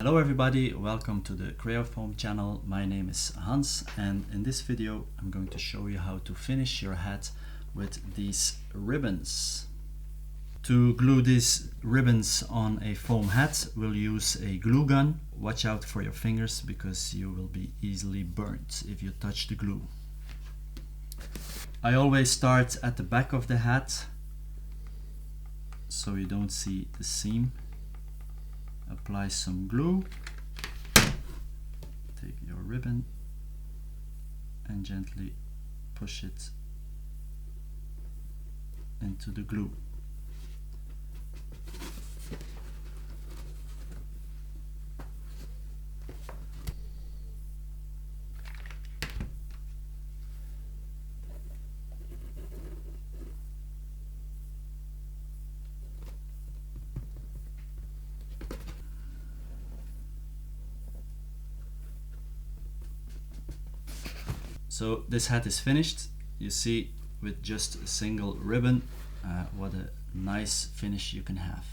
Hello everybody, welcome to the Creofoam channel. My name is Hans and in this video I'm going to show you how to finish your hat with these ribbons. To glue these ribbons on a foam hat, we'll use a glue gun. Watch out for your fingers because you will be easily burnt if you touch the glue. I always start at the back of the hat so you don't see the seam. Apply some glue, take your ribbon and gently push it into the glue. So this hat is finished. You see, with just a single ribbon, what a nice finish you can have.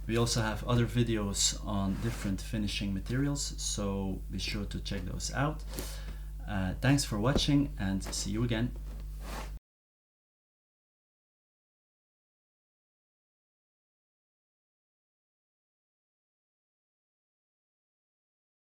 We also have other videos on different finishing materials, so be sure to check those out. Thanks for watching and see you again.